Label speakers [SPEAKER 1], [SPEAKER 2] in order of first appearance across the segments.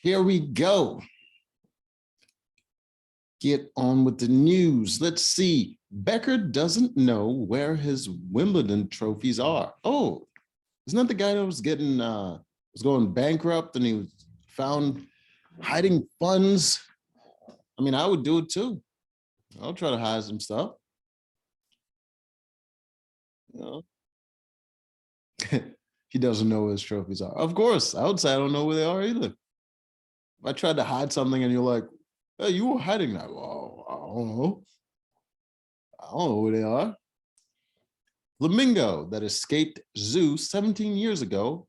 [SPEAKER 1] Here we go. Get on with the news. Let's see. Becker doesn't know where his Wimbledon trophies are. Oh, isn't that the guy that was going bankrupt and he was found hiding funds? I mean, I would do it too. I'll try to hide some stuff. You know? He doesn't know where his trophies are. Of course, I would say I don't know where they are either. If I tried to hide something and you're like, hey, you were hiding that. Well, I don't know. I don't know where they are. Flamingo that escaped zoo 17 years ago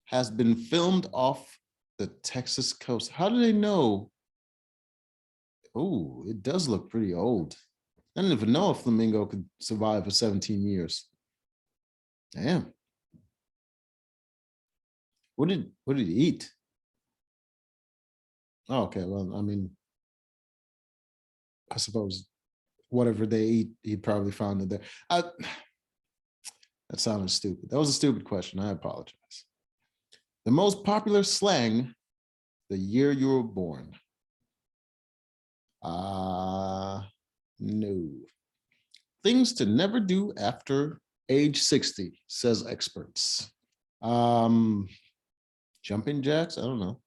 [SPEAKER 1] has been filmed off the Texas coast. How do they know? Oh, it does look pretty old. I didn't even know a flamingo could survive for 17 years. Damn. What did he eat? Oh, okay, well, I mean, I suppose whatever they eat, he probably found it there. That sounded stupid. That was a stupid question. I apologize. The most popular slang, the year you were born. No. Things to never do after age 60, says experts. Jumping jacks? I don't know.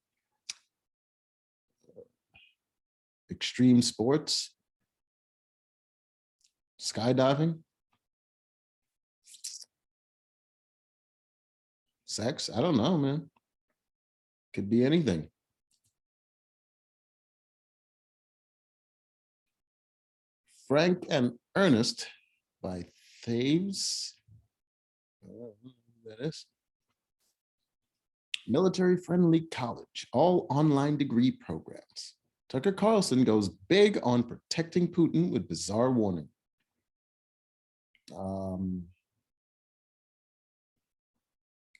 [SPEAKER 1] Extreme sports? Skydiving? Sex? I don't know, man. Could be anything. Frank and Ernest by Thaves. That is. Military-friendly college, all online degree programs. Tucker Carlson goes big on protecting Putin with bizarre warning.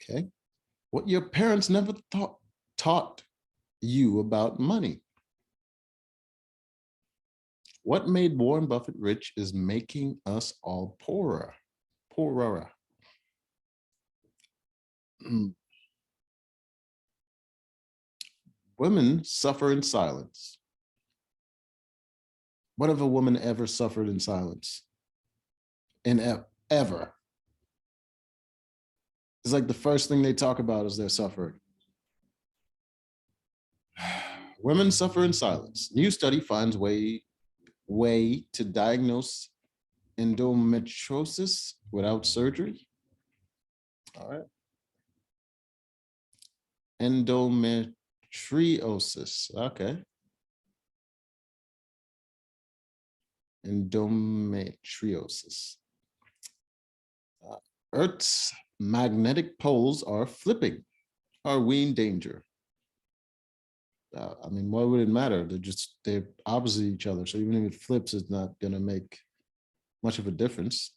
[SPEAKER 1] Okay. What your parents never taught you about money. What made Warren Buffett rich is making us all poorer. Poorer. Women suffer in silence. What if a woman ever suffered in silence? Ever. It's like the first thing they talk about is their suffering. Women suffer in silence. New study finds way to diagnose endometriosis without surgery. All right. Endometriosis. Okay. Endometriosis. Earth's magnetic poles are flipping. Are we in danger? I mean, why would it matter? They're opposite each other. So even if it flips, it's not going to make much of a difference.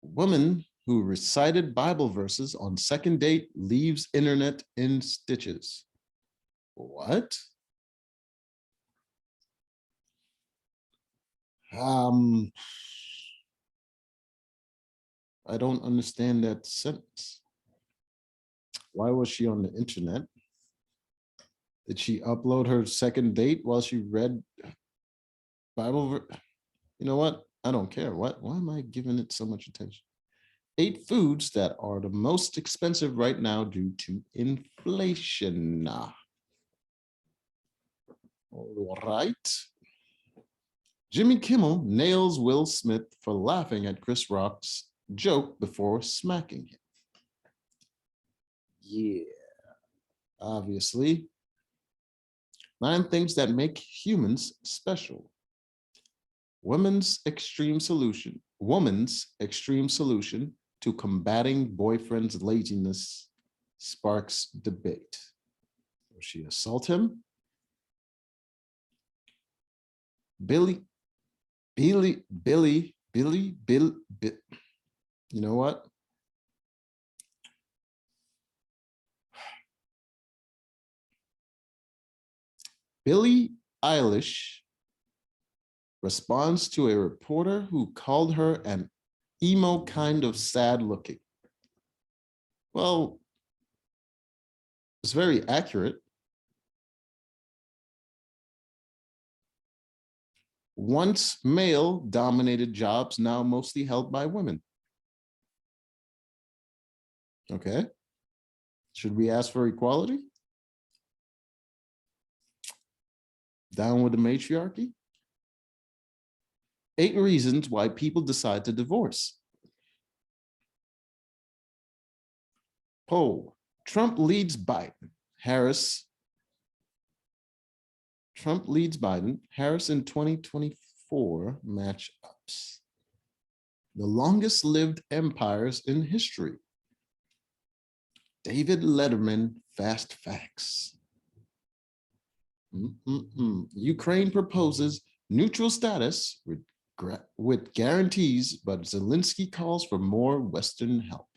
[SPEAKER 1] Woman who recited Bible verses on second date leaves internet in stitches. What? I don't understand that sentence. Why was she on the internet? Did she upload her second date while she read Bible? You know what? I don't care. Why am I giving it so much attention? 8 foods that are the most expensive right now due to inflation. All right. Jimmy Kimmel nails Will Smith for laughing at Chris Rock's joke before smacking him. Yeah, obviously. 9 things that make humans special. Woman's extreme solution to combating boyfriend's laziness sparks debate. Will she assault him? Bill. You know what? Billie Eilish responds to a reporter who called her an emo kind of sad looking. Well, it's very accurate. Once male dominated jobs, now mostly held by women. Okay. Should we ask for equality? Down with the matriarchy? 8 reasons why people decide to divorce. Poll. Trump leads Biden. Trump leads Biden. Harris in 2024 matchups. The longest lived empires in history. David Letterman, fast facts. Ukraine proposes neutral status with guarantees, but Zelensky calls for more Western help.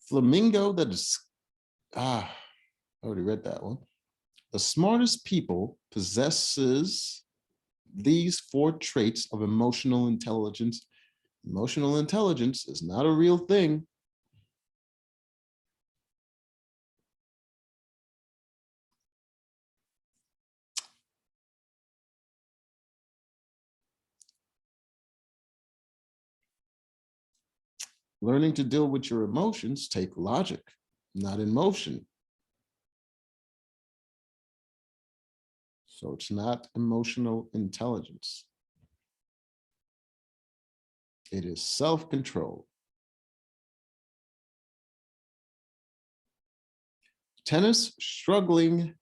[SPEAKER 1] Flamingo that is, I already read that one. The smartest people possesses these 4 traits of emotional intelligence. Emotional intelligence is not a real thing. Learning to deal with your emotions take logic, not emotion. So it's not emotional intelligence. It is self-control. Tennis struggling.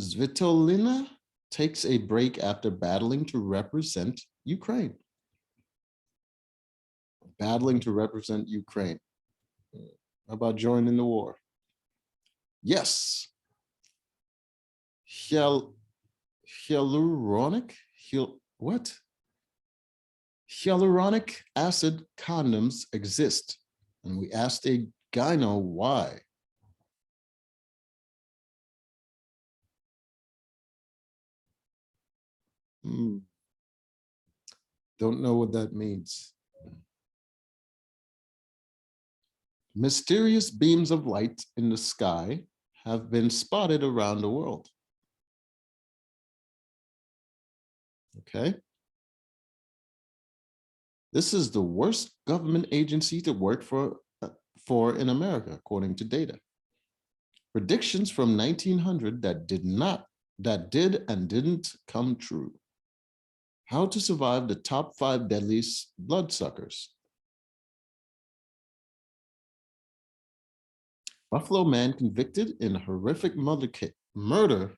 [SPEAKER 1] Svitolina takes a break after battling to represent Ukraine. Battling to represent Ukraine. How about joining the war? Yes. Hyaluronic acid condoms exist, and we asked a gyno why. Don't know what that means. Mysterious beams of light in the sky have been spotted around the world. Okay. This is the worst government agency to work for in America, according to data. Predictions from 1900 that did and didn't come true. How to survive the top 5 deadliest bloodsuckers. Buffalo man convicted in a horrific murder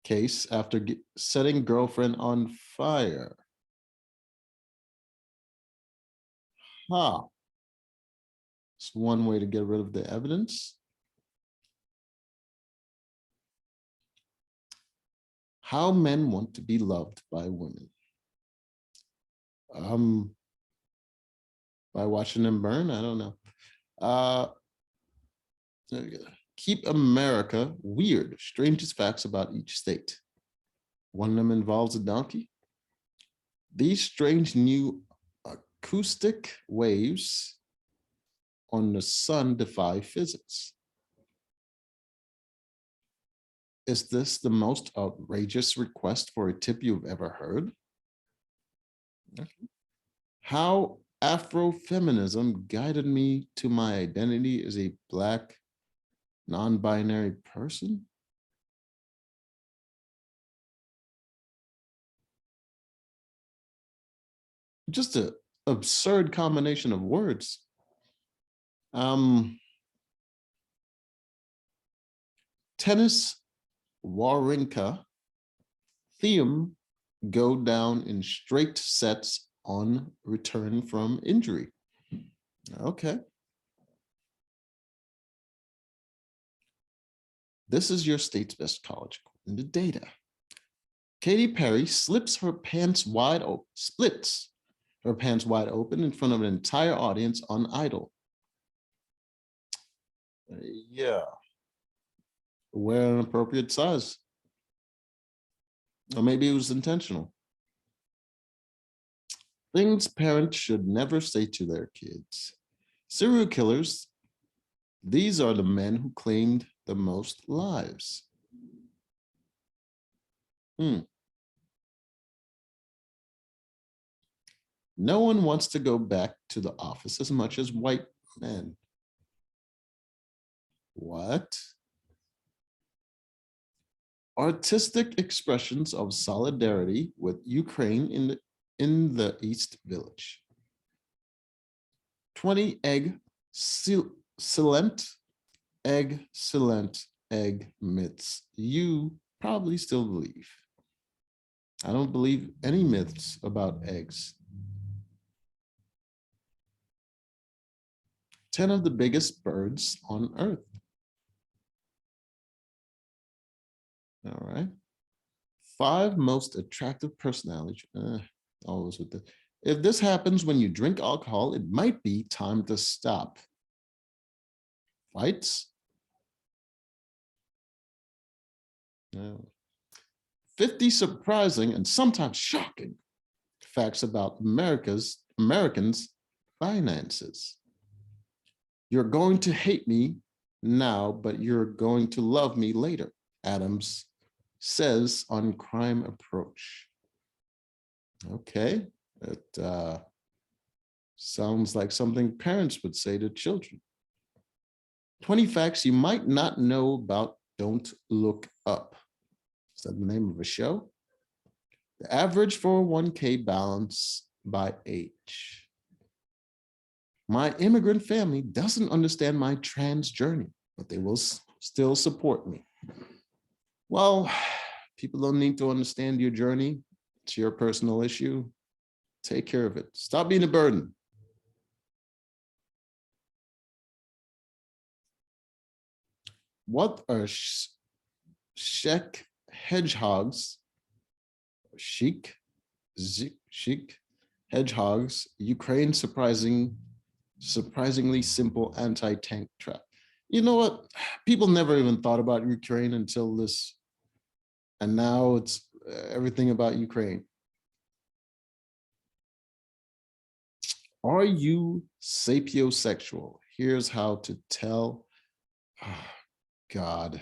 [SPEAKER 1] case after setting girlfriend on fire. It's one way to get rid of the evidence. How men want to be loved by women. By watching them burn, I don't know. Keep America weird. Strangest facts about each state. One of them involves a donkey. These strange new acoustic waves on the sun defy physics. Is this the most outrageous request for a tip you've ever heard? Okay. How Afrofeminism guided me to my identity as a Black non-binary person? Just an absurd combination of words. Tennis Wawrinka Thiem go down in straight sets on return from injury. Okay. This is your state's best college in the data. Katy Perry splits her pants wide open in front of an entire audience on Idol. Yeah. Wear an appropriate size. Or maybe it was intentional. Things parents should never say to their kids. Serial killers, these are the men who claimed the most lives. No one wants to go back to the office as much as white men. What? Artistic expressions of solidarity with Ukraine in the East Village. 20 egg silent egg myths you probably still believe. I don't believe any myths about eggs. 10 of the biggest birds on Earth. All right. 5 most attractive personalities. Always with the. If this happens when you drink alcohol, it might be time to stop. Fights? No. 50 surprising and sometimes shocking facts about Americans' finances. You're going to hate me now, but you're going to love me later, Adams says on Crime Approach. Okay, it sounds like something parents would say to children. 20 facts you might not know about Don't Look Up. Is that the name of a show? The average 401k balance by age. My immigrant family doesn't understand my trans journey, but they will still support me. Well, people don't need to understand your journey. It's your personal issue. Take care of it. Stop being a burden. What are sheik hedgehogs? Sheik hedgehogs, Ukraine surprisingly simple anti-tank trap. You know what? People never even thought about Ukraine until this, and now it's everything about Ukraine. Are you sapiosexual? Here's how to tell. Oh, God.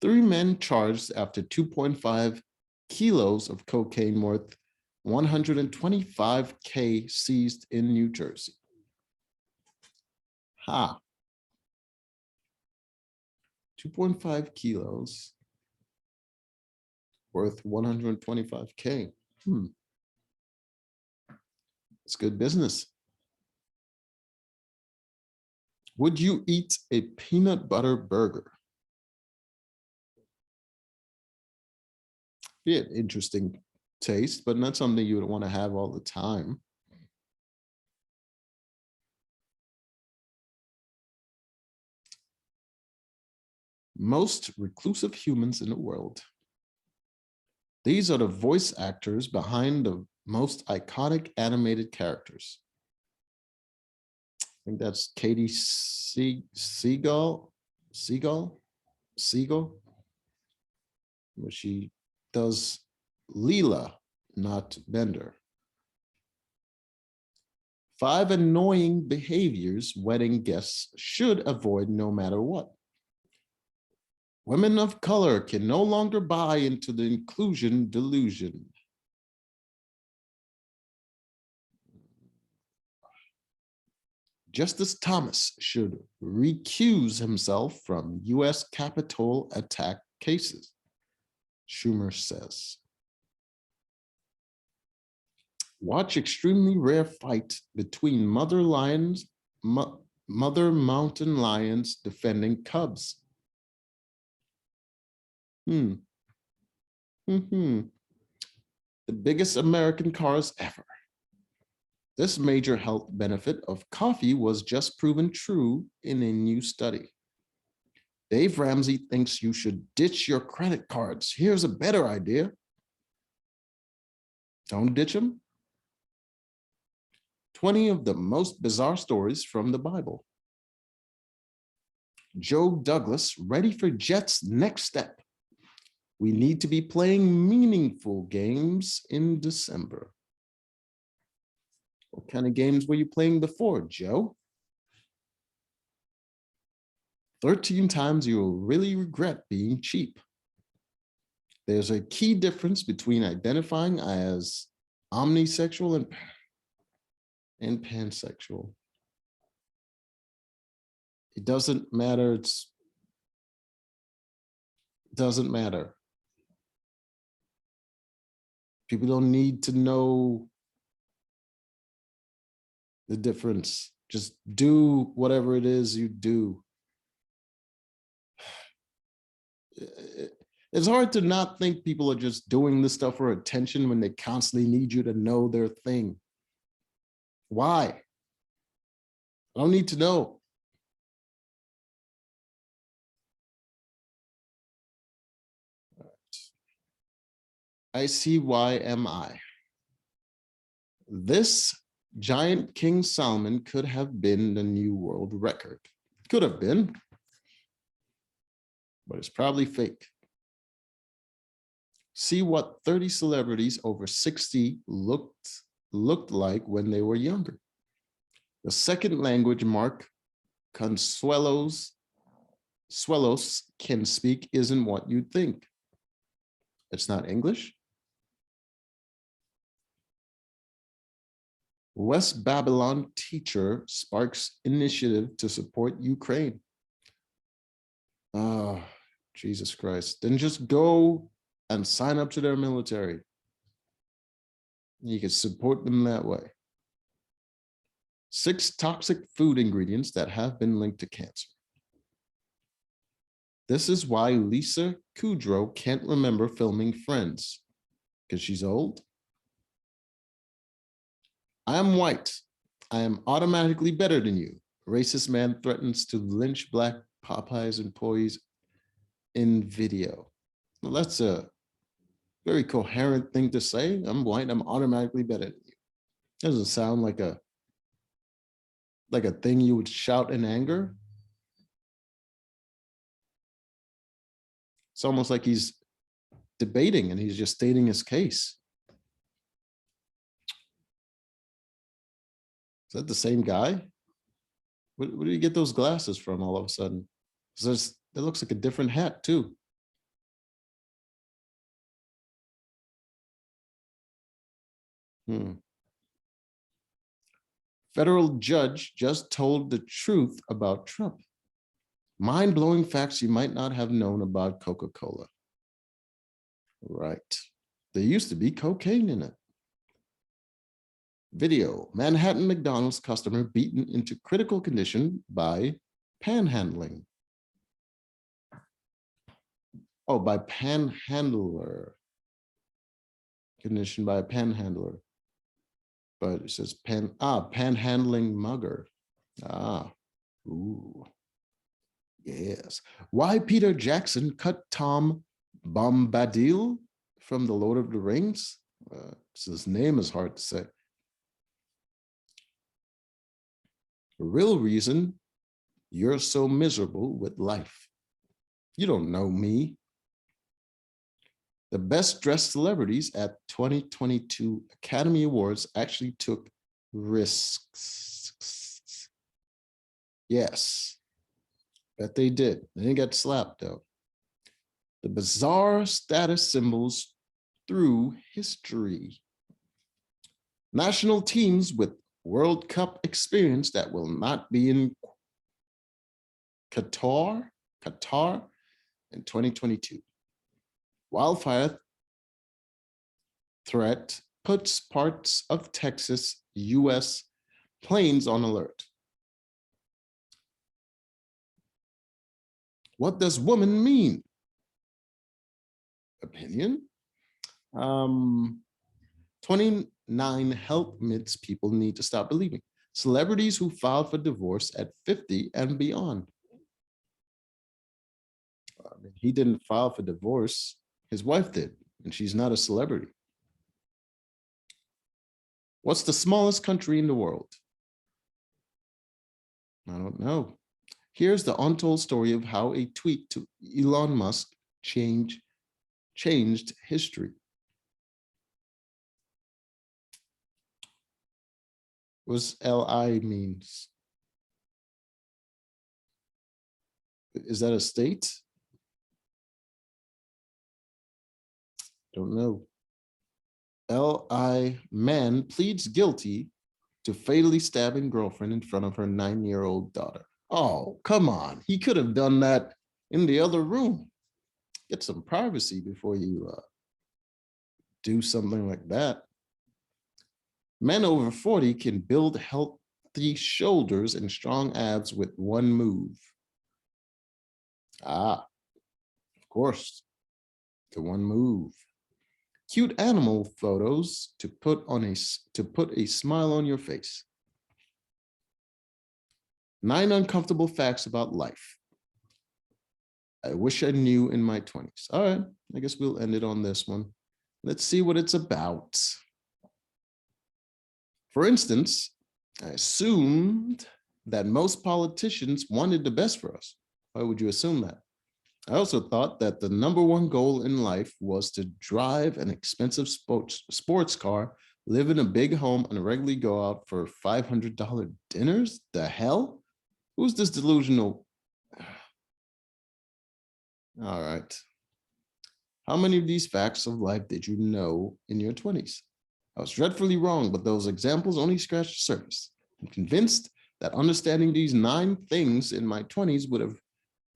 [SPEAKER 1] 3 men charged after 2.5 kilos of cocaine worth $125K seized in New Jersey. Ha. 2.5 kilos worth $125K. It's good business. Would you eat a peanut butter burger? Be an interesting taste, but not something you would want to have all the time. Most reclusive humans in the world. These are the voice actors behind the most iconic animated characters. I think that's Katie Siegel, where she does Leela, not Bender. 5 annoying behaviors wedding guests should avoid no matter what. Women of color can no longer buy into the inclusion delusion. Justice Thomas should recuse himself from U.S. Capitol attack cases, Schumer says. Watch extremely rare fight between mother mountain lions defending cubs. The biggest American cars ever. This major health benefit of coffee was just proven true in a new study. Dave Ramsey thinks you should ditch your credit cards. Here's a better idea. Don't ditch them. 20 of the most bizarre stories from the Bible. Joe Douglas, ready for Jet's next step. We need to be playing meaningful games in December. What kind of games were you playing before, Joe? 13 times you'll really regret being cheap. There's a key difference between identifying as omnisexual and pansexual. It doesn't matter. It doesn't matter. People don't need to know the difference. Just do whatever it is you do. It's hard to not think people are just doing this stuff for attention when they constantly need you to know their thing. Why? I don't need to know. I see why am I. This giant King Solomon could have been the new world record. Could have been, but it's probably fake. See what 30 celebrities over 60 looked like when they were younger. The second language Mark Consuelos can speak isn't what you'd think. It's not English. West Babylon teacher sparks initiative to support Ukraine. Oh, Jesus Christ. Then just go and sign up to their military. You can support them that way. 6 toxic food ingredients that have been linked to cancer. This is why Lisa Kudrow can't remember filming Friends, because she's old. I am white. I am automatically better than you. Racist man threatens to lynch Black Popeyes employees in video. Well, that's a very coherent thing to say. I'm white. I'm automatically better than you. Doesn't sound like a thing you would shout in anger. It's almost like he's debating and he's just stating his case. Is that the same guy? Where did you get those glasses from all of a sudden? That looks like a different hat too. Federal judge just told the truth about Trump. Mind-blowing facts you might not have known about Coca-Cola. Right. There used to be cocaine in it. Video, Manhattan McDonald's customer beaten into critical condition by panhandling. Oh, by panhandler. Conditioned by a panhandler. But it says panhandling mugger. Ooh. Yes. Why Peter Jackson cut Tom Bombadil from The Lord of the Rings? His name is hard to say. The real reason you're so miserable with life. You don't know me. The best dressed celebrities at 2022 Academy Awards actually took risks. Yes, bet they did. They didn't get slapped though. The bizarre status symbols through history. National teams with World Cup experience that will not be in Qatar in 2022. Wildfire threat puts parts of Texas, US planes on alert. What does woman mean? Opinion. 29 health myths people need to stop believing. Celebrities who filed for divorce at 50 and beyond. I mean, he didn't file for divorce. His wife did, and she's not a celebrity. What's the smallest country in the world? I don't know. Here's the untold story of how a tweet to Elon Musk changed history. What's LI means? Is that a state? Don't know. LI man pleads guilty to fatally stabbing girlfriend in front of her 9-year-old daughter. Oh, come on. He could have done that in the other room. Get some privacy before you do something like that. Men over 40 can build healthy shoulders and strong abs with one move. Ah, of course, the one move. Cute animal photos to put a smile on your face. 9 uncomfortable facts about life I wish I knew in my 20s. All right, I guess we'll end it on this one. Let's see what it's about. For instance, I assumed that most politicians wanted the best for us. Why would you assume that? I also thought that the #1 goal in life was to drive an expensive sports car, live in a big home, and regularly go out for $500 dinners? The hell? Who's this delusional? All right. How many of these facts of life did you know in your 20s? I was dreadfully wrong, but those examples only scratched the surface. I'm convinced that understanding these 9 things in my 20s would have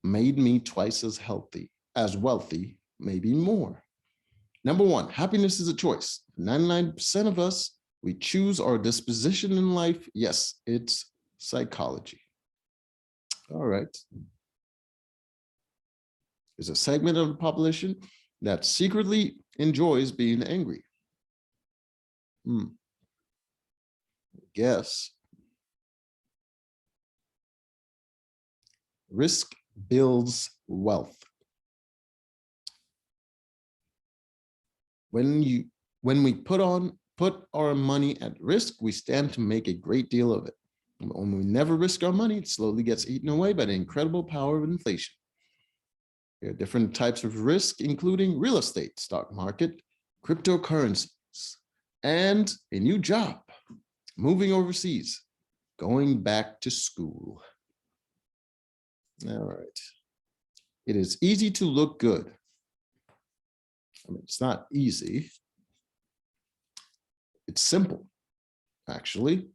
[SPEAKER 1] made me twice as wealthy, maybe more. #1, happiness is a choice. 99% of us, we choose our disposition in life. Yes, it's psychology. All right. There's a segment of the population that secretly enjoys being angry. Guess. Risk builds wealth. When we put our money at risk, we stand to make a great deal of it. When we never risk our money, it slowly gets eaten away by the incredible power of inflation. There are different types of risk, including real estate, stock market, cryptocurrencies, and a new job, moving overseas, going back to school. All right. It is easy to look good. I mean, it's not easy. It's simple, actually,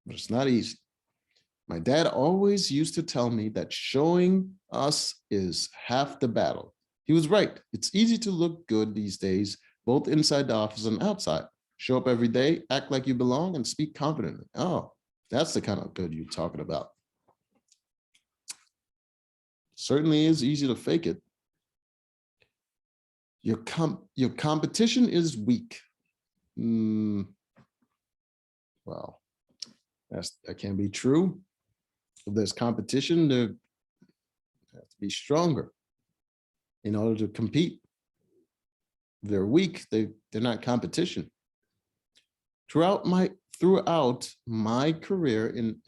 [SPEAKER 1] but it's not easy. My dad always used to tell me that showing us is half the battle. He was right. It's easy to look good these days, both inside the office and outside. Show up every day, act like you belong, and speak confidently. Oh, that's the kind of good you're talking about. Certainly is easy to fake it. Your competition is weak. Well, that can be true. If there's competition, they have to be stronger in order to compete. If they're weak, they're not competition. Throughout my career in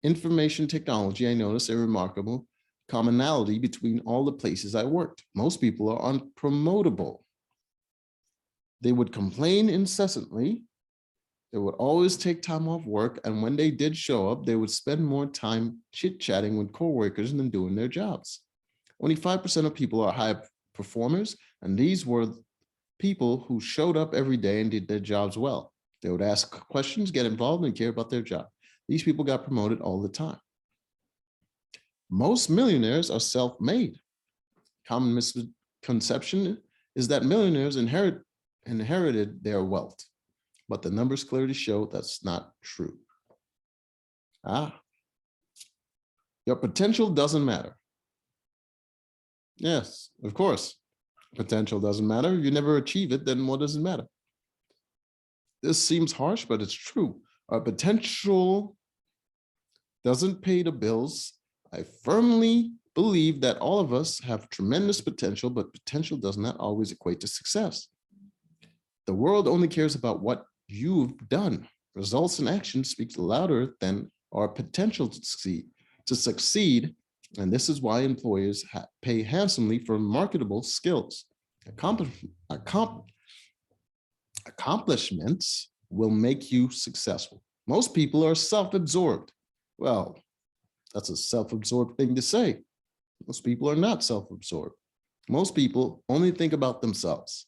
[SPEAKER 1] information technology, I noticed a remarkable commonality between all the places I worked. Most people are unpromotable. They would complain incessantly. They would always take time off work. And when they did show up, they would spend more time chit-chatting with coworkers than doing their jobs. Only 5% of people are high performers. And these were people who showed up every day and did their jobs well. They would ask questions, get involved, and care about their job. These people got promoted all the time. Most millionaires are self-made. Common misconception is that millionaires inherited their wealth, but the numbers clearly show that's not true. Your potential doesn't matter. Yes, of course. Potential doesn't matter. You never achieve it, then what does it matter? This seems harsh, but it's true. Our potential doesn't pay the bills. I firmly believe that all of us have tremendous potential, but potential does not always equate to success. The world only cares about what you've done. Results and action speaks louder than our potential to succeed. And this is why employers pay handsomely for marketable skills. Accomplishments will make you successful. Most people are self-absorbed. Well, that's a self-absorbed thing to say. Most people are not self-absorbed. Most people only think about themselves.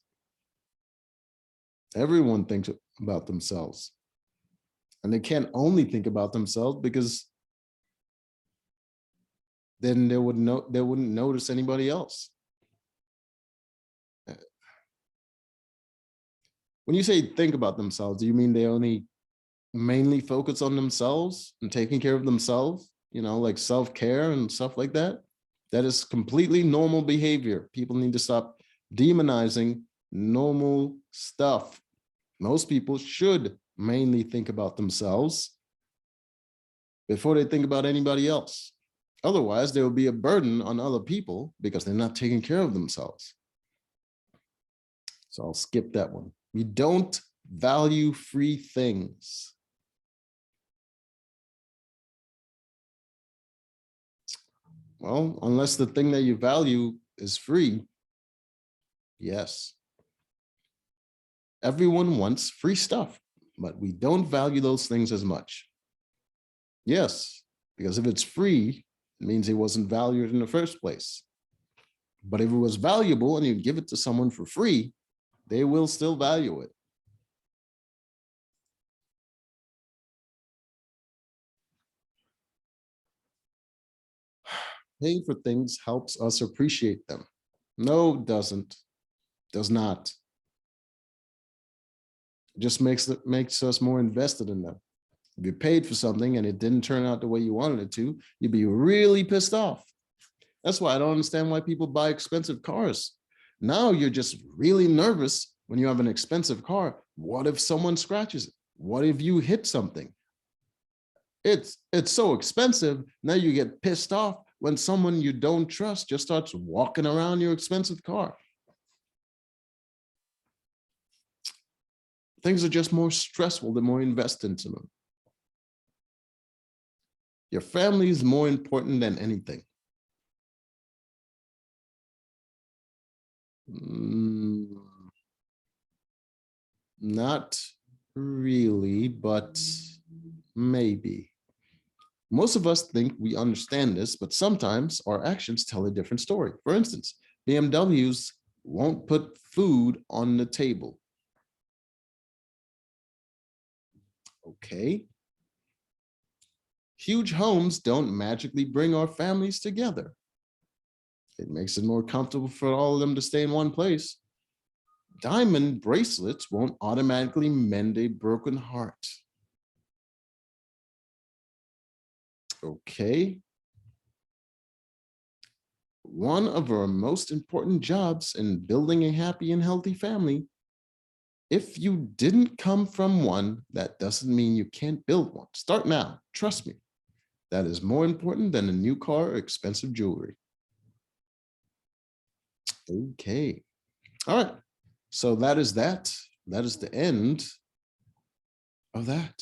[SPEAKER 1] Everyone thinks about themselves. And they can't only think about themselves because then they wouldn't notice anybody else. When you say think about themselves, do you mean they only mainly focus on themselves and taking care of themselves? You know, like self-care and stuff like that? That is completely normal behavior. People need to stop demonizing normal stuff. Most people should mainly think about themselves before they think about anybody else. Otherwise, there will be a burden on other people because they're not taking care of themselves. So I'll skip that one. We don't value free things. Well, unless the thing that you value is free, yes. Everyone wants free stuff, but we don't value those things as much. Yes, because if it's free, it means it wasn't valued in the first place. But if it was valuable and you give it to someone for free, they will still value it. Paying for things helps us appreciate them. No, it doesn't. Does not. It just makes us more invested in them. If you paid for something and it didn't turn out the way you wanted it to, you'd be really pissed off. That's why I don't understand why people buy expensive cars. Now you're just really nervous when you have an expensive car. What if someone scratches it? What if you hit something? It's so expensive. Now you get pissed off when someone you don't trust just starts walking around your expensive car. Things are just more stressful the more you invest into them. Your family is more important than anything. Not really, but maybe. Most of us think we understand this, but sometimes our actions tell a different story. For instance, BMWs won't put food on the table. Okay. Huge homes don't magically bring our families together. It makes it more comfortable for all of them to stay in one place. Diamond bracelets won't automatically mend a broken heart. Okay. One of our most important jobs in building a happy and healthy family. If you didn't come from one, that doesn't mean you can't build one. Start now. Trust me. That is more important than a new car or expensive jewelry. Okay. All right. So that is that. That is the end of that.